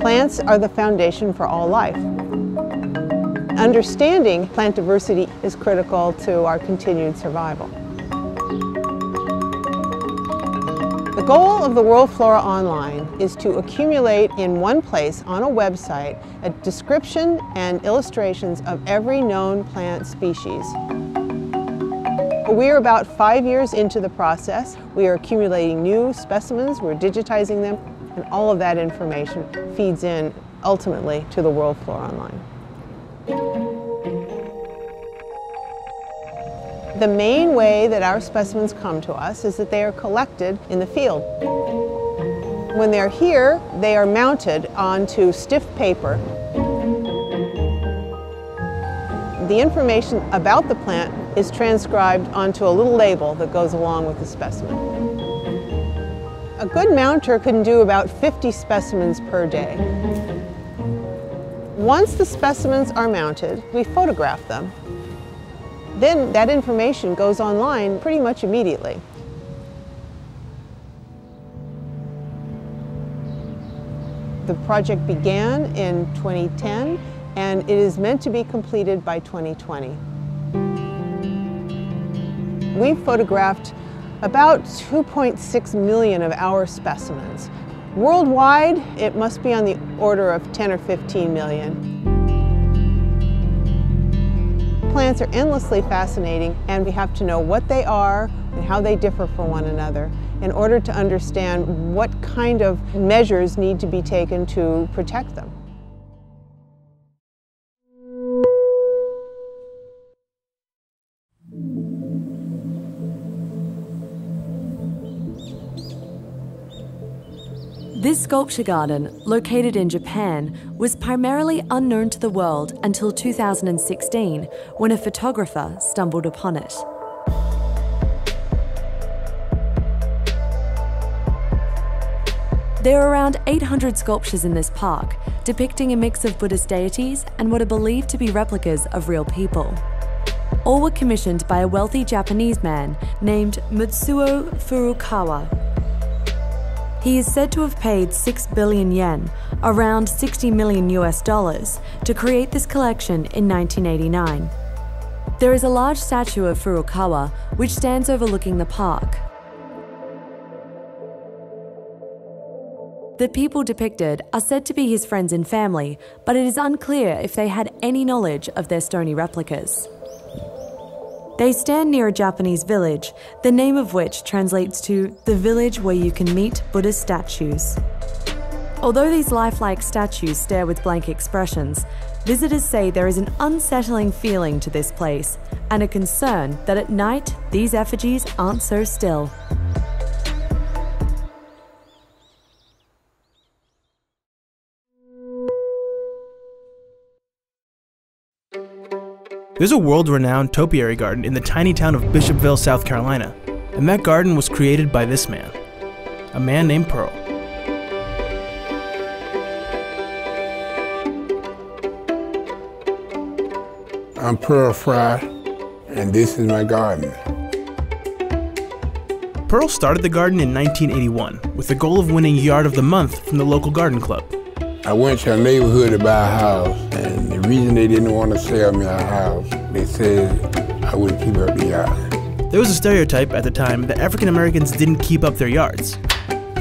Plants are the foundation for all life. Understanding plant diversity is critical to our continued survival. The goal of the World Flora Online is to accumulate in one place on a website a description and illustrations of every known plant species. We are about 5 years into the process. We are accumulating new specimens, we're digitizing them, and all of that information feeds in ultimately to the World Flora Online. The main way that our specimens come to us is that they are collected in the field. When they're here, they are mounted onto stiff paper. The information about the plant is transcribed onto a little label that goes along with the specimen. A good mounter can do about 50 specimens per day. Once the specimens are mounted, we photograph them. Then that information goes online pretty much immediately. The project began in 2010 and it is meant to be completed by 2020. We've photographed about 2.6 million of our specimens. Worldwide, it must be on the order of 10 or 15 million. Plants are endlessly fascinating, and we have to know what they are and how they differ from one another in order to understand what kind of measures need to be taken to protect them. This sculpture garden, located in Japan, was primarily unknown to the world until 2016, when a photographer stumbled upon it. There are around 800 sculptures in this park, depicting a mix of Buddhist deities and what are believed to be replicas of real people. All were commissioned by a wealthy Japanese man named Matsuo Furukawa. He is said to have paid 6 billion yen, around $60 million US, to create this collection in 1989. There is a large statue of Furukawa, which stands overlooking the park. The people depicted are said to be his friends and family, but it is unclear if they had any knowledge of their stony replicas. They stand near a Japanese village, the name of which translates to the village where you can meet Buddhist statues. Although these lifelike statues stare with blank expressions, visitors say there is an unsettling feeling to this place and a concern that at night these effigies aren't so still. There's a world-renowned topiary garden in the tiny town of Bishopville, South Carolina, and that garden was created by this man, a man named Pearl. I'm Pearl Fry, and this is my garden. Pearl started the garden in 1981 with the goal of winning Yard of the Month from the local garden club. I went to a neighborhood to buy a house, and the reason they didn't want to sell me a house, they said I wouldn't keep up the yard. There was a stereotype at the time that African Americans didn't keep up their yards.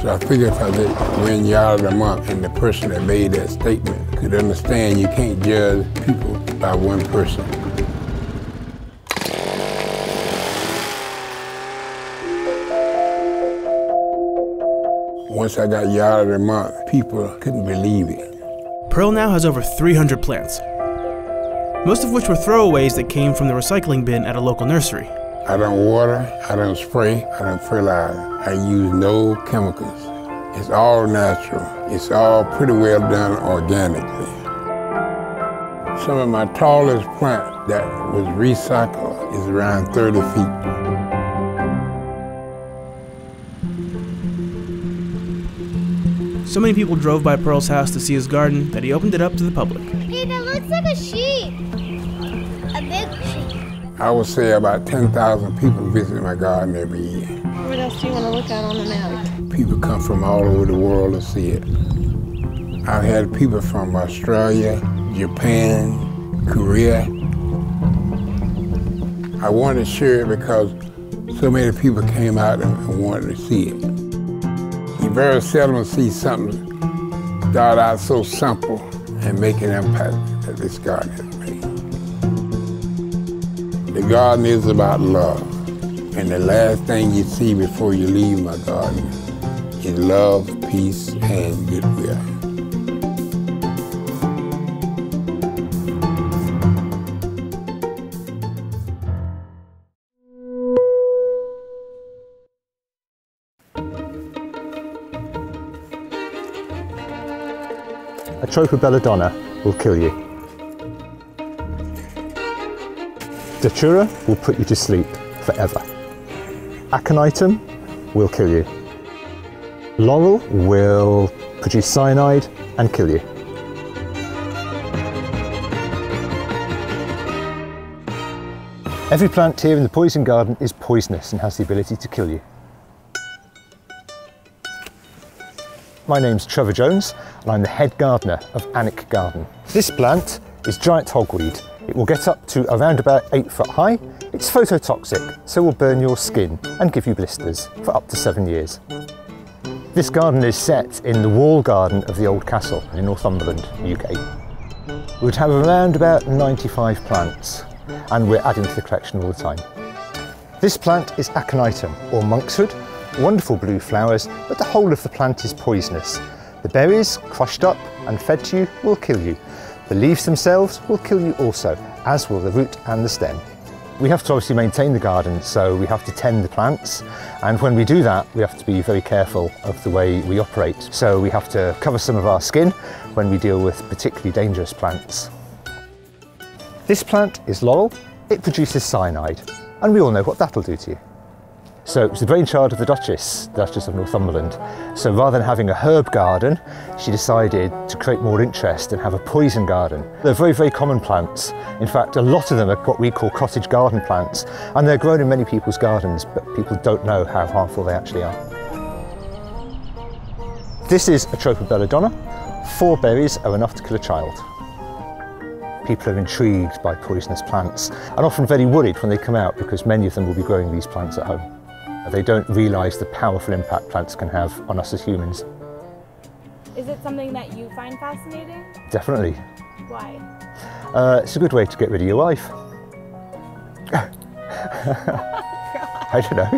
So I figured if I did win Yard of the Month, and the person that made that statement could understand you can't judge people by one person. Once I got Yard of the Month, people couldn't believe it. Pearl now has over 300 plants, most of which were throwaways that came from the recycling bin at a local nursery. I don't water, I don't spray, I don't fertilize. I use no chemicals. It's all natural. It's all pretty well done organically. Some of my tallest plant that was recycled is around 30 feet. So many people drove by Pearl's house to see his garden that he opened it up to the public. Hey, that looks like a sheep. A big sheep. I would say about 10,000 people visit my garden every year. What else do you want to look at on the map? People come from all over the world to see it. I've had people from Australia, Japan, Korea. I wanted to share it because so many people came out and wanted to see it. You very seldom see something start out so simple and make an impact that this garden has made. The garden is about love, and the last thing you see before you leave my garden is love, peace, and goodwill. Atropa belladonna will kill you. Datura will put you to sleep forever. Aconitum will kill you. Laurel will produce cyanide and kill you. Every plant here in the poison garden is poisonous and has the ability to kill you. My name's Trevor Jones and I'm the head gardener of Alnwick Garden. This plant is giant hogweed. It will get up to around about 8 foot high. It's phototoxic, so will burn your skin and give you blisters for up to 7 years. This garden is set in the wall garden of the old castle in Northumberland, UK. We would have around about 95 plants, and we're adding to the collection all the time. This plant is Aconitum, or monkshood. Wonderful blue flowers, but the whole of the plant is poisonous. The berries, crushed up and fed to you, will kill you. The leaves themselves will kill you also, as will the root and the stem. We have to obviously maintain the garden, so we have to tend the plants, and when we do that, we have to be very careful of the way we operate. So we have to cover some of our skin when we deal with particularly dangerous plants. This plant is laurel. It produces cyanide, and we all know what that'll do to you. So it was the brainchild of the Duchess of Northumberland. So rather than having a herb garden, she decided to create more interest and have a poison garden. They're very, very common plants. In fact, a lot of them are what we call cottage garden plants, and they're grown in many people's gardens, but people don't know how harmful they actually are. This is Atropa belladonna. 4 berries are enough to kill a child. People are intrigued by poisonous plants and often very worried when they come out because many of them will be growing these plants at home. They don't realise the powerful impact plants can have on us as humans. Is it something that you find fascinating? Definitely. Why? It's a good way to get rid of your wife. I don't know.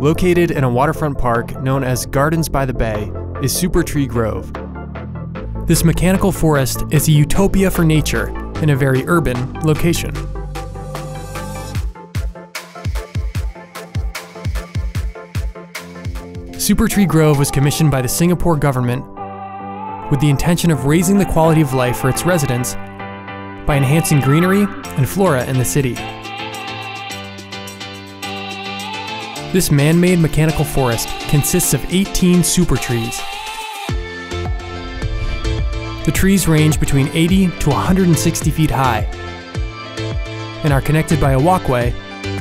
Located in a waterfront park known as Gardens by the Bay is Super Tree Grove. This mechanical forest is a utopia for nature in a very urban location. Super Tree Grove was commissioned by the Singapore government with the intention of raising the quality of life for its residents by enhancing greenery and flora in the city. This man-made mechanical forest consists of 18 super trees. The trees range between 80 to 160 feet high and are connected by a walkway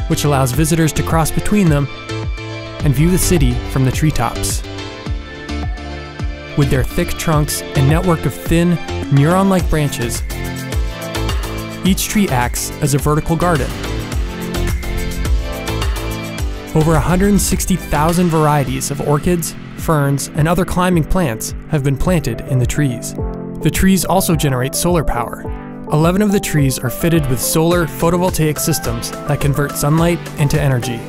which allows visitors to cross between them and view the city from the treetops. With their thick trunks and network of thin, neuron-like branches, each tree acts as a vertical garden. Over 160,000 varieties of orchids, ferns, and other climbing plants have been planted in the trees. The trees also generate solar power. 11 of the trees are fitted with solar photovoltaic systems that convert sunlight into energy.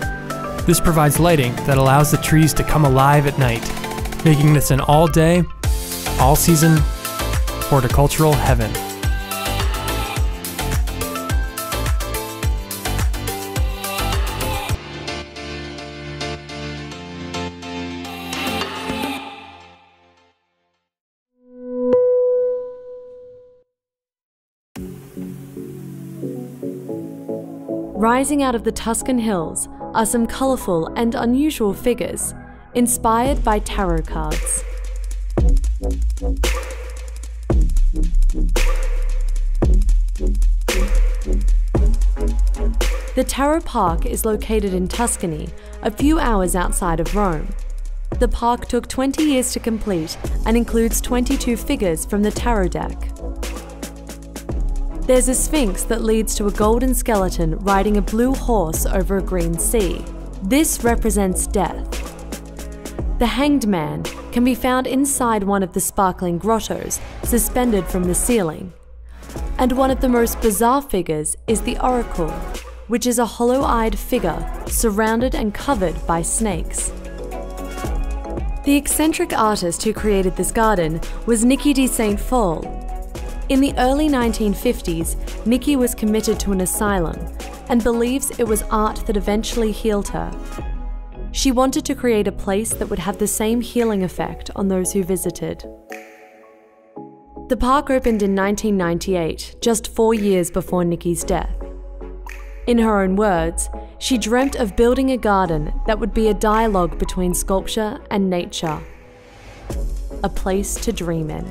This provides lighting that allows the trees to come alive at night, making this an all-day, all-season horticultural heaven. Rising out of the Tuscan hills are some colourful and unusual figures, inspired by tarot cards. The Tarot Park is located in Tuscany, a few hours outside of Rome. The park took 20 years to complete and includes 22 figures from the tarot deck. There's a sphinx that leads to a golden skeleton riding a blue horse over a green sea. This represents death. The Hanged Man can be found inside one of the sparkling grottos, suspended from the ceiling. And one of the most bizarre figures is the Oracle, which is a hollow-eyed figure surrounded and covered by snakes. The eccentric artist who created this garden was Niki de St. Phal. In the early 1950s, Niki was committed to an asylum and believes it was art that eventually healed her. She wanted to create a place that would have the same healing effect on those who visited. The park opened in 1998, just 4 years before Niki's death. In her own words, she dreamt of building a garden that would be a dialogue between sculpture and nature. A place to dream in.